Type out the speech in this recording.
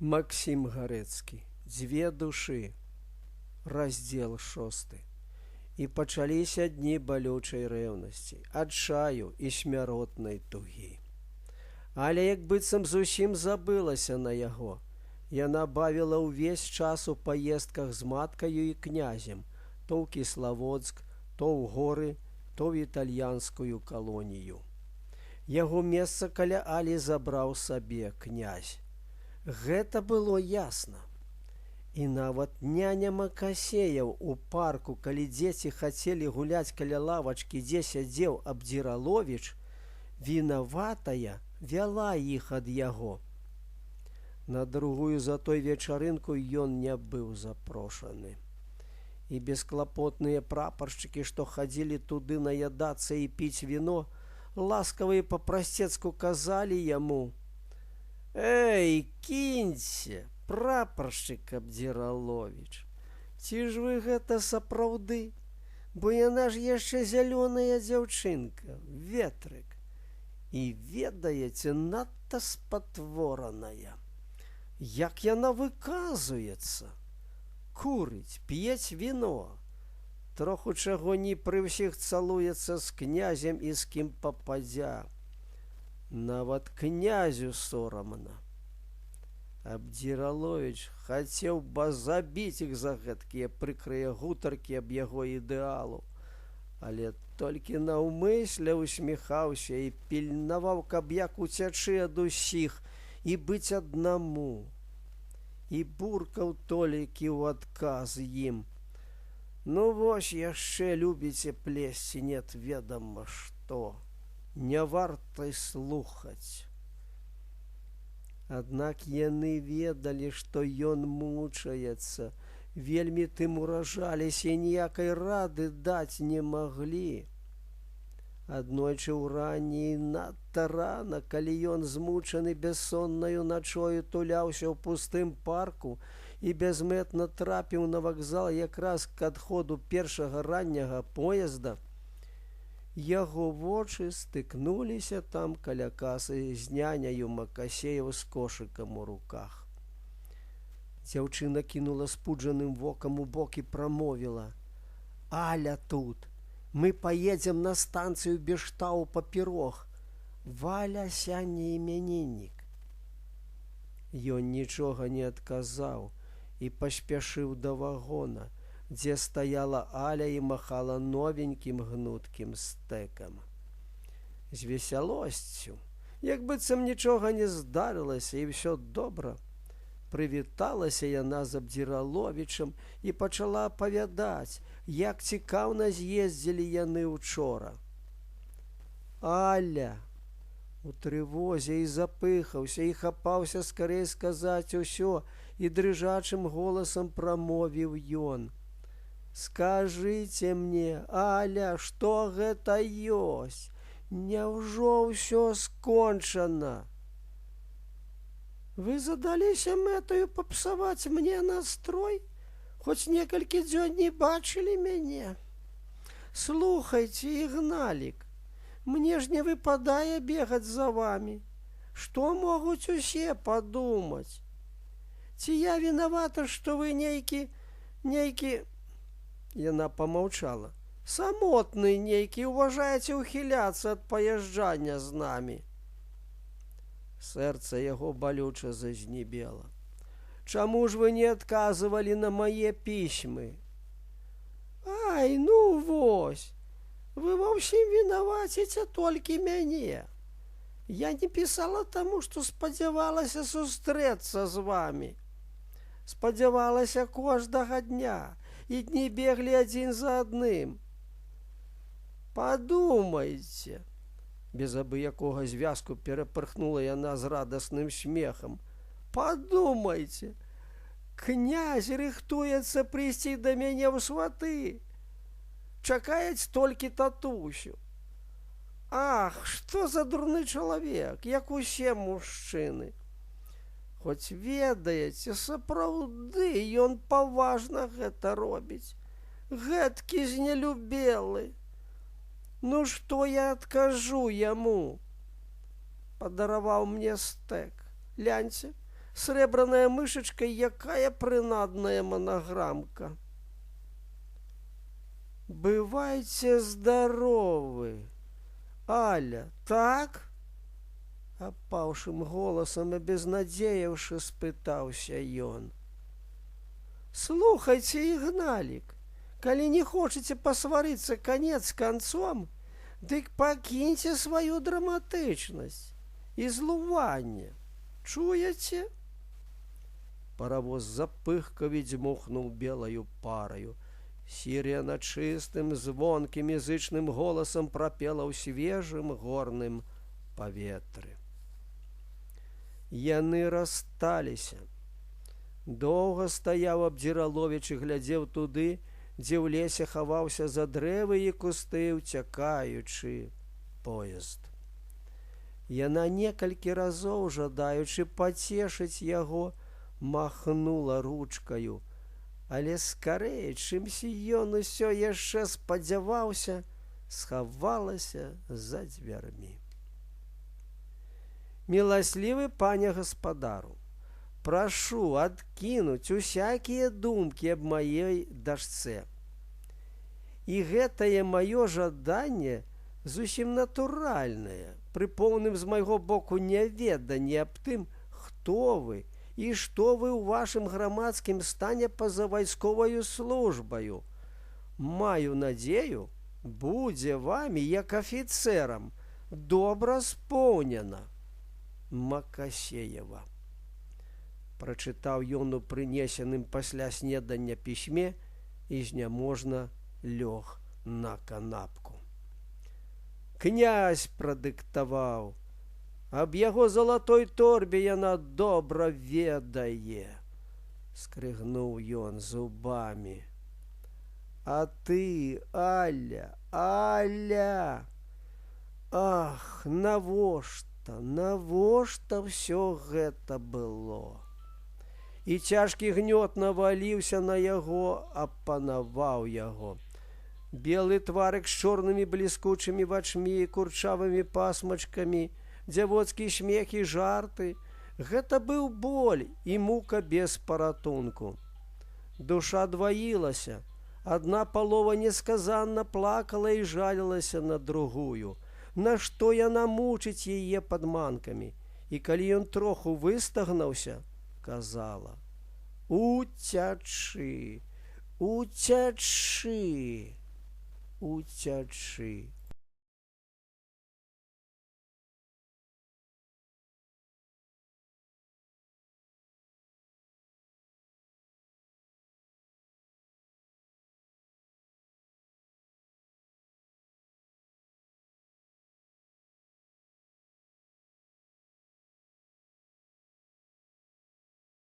Максім Гарэцкі. Дзве душы. Раздзел 6. І пачаліся дні балючай рэўнасці, адчаю і смяротнай тугі. Але як быццам зусім забылася на яго. Яна бавіла ўвесь час у паездках з маткаю і князем, то ў Кіславодск, то ў горы, то ў італьянскую калонію. Яго месца каля Алі забраў сабе князь. Гэта было ясна. І нават няня Макасеяў у парку, калі дзеці хацелі гуляць каля лавачкі, дзе сядзеў Абдзіраловіч, вінаватая вяла іх ад яго. На другую за той вечарынку ён не быў запрошаны. І бесклапотныя прапаршчыкі, што хадзілі туды наядацца і піць віно, ласкава і па-прасцецку казалі яму: «Эй, кіньце, прапаршчык Абдзіраловіч, ці ж вы гэта сапраўды? Бо яна ж яшчэ зялёная дзяўчынка, ветрык. І ведаеце, надта спатвораная. Як яна выказуецца? Курыць, п'ець віно. Троху чаго ні пры ўсіх цалуецца з князем і з кім пападзя. Нават князю сорамна». Абдзіраловіч хацеў бы забіць іх за гэткія прыкрыя гутаркі аб яго ідэалу, але толькі наўмысля усміхаўся і пільнаваў, каб як уцячы ад усіх і быць аднаму. І буркаў толькі ў адказ ім: «Ну вось яшчэ любіце плесці нет ведама што. Не варта слухаць». Аднак яны ведалі, што ён мучаецца, вельмі тым уражаліся і ніякай рады даць не маглі. Аднойчы ўранні, надта рана, калі ён змучаны бяссоннаю начою туляўся ў пустым парку і бязмэтна трапіў на вакзал якраз к адходу першага ранняга поезда, яго вочы стыкнуліся там каля касы з няняю Макасеяў з кошыкам у руках. Дзяўчына кінула спуджаным вокам у бок і прамовіла: «Аля тут. Мы паедзем на станцыю Бештау па пірог. Валя сягоння імяніннік». Ён нічога не адказаў і паспяшыў да вагона, дзе стаяла Аля і махала новенькім гнуткім стэкам. З весялосцю, як быццам нічога не здарылася і ўсё добра, прывіталася яна з Абдзіраловічам і пачала апавядаць, як цікаўна з'ездзілі яны учора. Аля у трывозе і запыхаўся і хапаўся скарэй сказаць усё, і дрыжачым голасам прамовіў ён: «Скажыце мне, Аля, што гэта ёсць? Няўжо ўсё скончана? Вы задаліся мэтаю папсаваць мне настрой? Хоць некалькі дзён не бачылі мяне? Слухайце, Ігналік, мне ж не выпадае бегаць за вамі. Што могуць усе падумаць? Ці я вінавата, што вы нейкі... Яна памаўчала. «Самотны нейкі, уважаеце ухіляцца ад паязджання з намі». Сэрца яго балюча зазнебела. «Чаму ж вы не адказвалі на мае пісьмы?» «Ай, ну вось, вы ва ўсім вінаваціце толькі мяне. Я не пісала таму, што спадзявалася сустрэцца з вамі. Спадзявалася кожнага дня, і дні беглі адзін за адным. Падумайце!» Без абы-якога звязку перапырхнула яна з радасным смехам. «Падумайце! Князь рыхтуецца прыйсці да мяне ў сваты. Чакаюць толькі татусю. Ах, што за дурны чалавек, як усе мужчыны! Хоць ведаеце, сапраўды ён паважна гэта робіць. Гэткі знелюбелы. Ну што я адкажу яму? Падараваў мне стэк. Гляньце, срэбраная мышачка, якая прынадная манаграмка. Бывайце здаровы, Аля, так? Апаўшым голасам і безнадзеяўшы спытаўся ён. Слухайце, Ігналік, калі не хочаце пасварыцца канец канцом, дык пакіньце сваю драматычнасць і злуванне. Чуеце? Паравоз запыхкаў і дзьмухнуў белаю параю. Сірена чыстым, звонкім і зычным голасам прапела ў свежым горным паветры. Яны рассталіся. Доўга стаяў Абдзіраловіч і глядзеў туды, дзе ў лесе хаваўся за дрэвы і кусты ўцякаючы поезд. Яна некалькі разоў, жадаючы пацешыць яго, махнула ручкаю, але скарэй, чымсьці ён усё яшчэ спадзяваўся, схавалася за дзвярмі. Міласлівы пане гаспадару, прашу адкінуць усякія думкі аб маёй дачцэ. І гэтае маё жаданне зусім натуральнае, пры поўным з майго боку няведанні аб тым, хто вы і што вы ў вашым грамадскім стане па-за вайсковаю службаю. Маю надзею, будзе вамі, як афіцэрам, добра споўнена. Макасеева. Прачытаў ён у прынесеным пасля снедання пісьме і зняможна лёг на канапку. Князь прадыктаваў. Аб яго залатой торбе яна добра ведае. Скрыгнуў ён зубамі. А ты, Аля, Аля! Ах, навошта ўсё гэта было? І цяжкі гнёт наваліўся на яго, апанаваў яго. Белы тварык з чорнымі бліскучымі вачмі і курчавымі пасмачкамі, дзявоцкі смех і жарты — гэта быў боль і мука без паратунку. Душа дваілася, адна палова несказанна плакала і жалілася на другую. Нашто яна мучыць яе падманкамі? І калі ён троху выстагнаўся, казала: «Уцячы, уцячы, уцячы».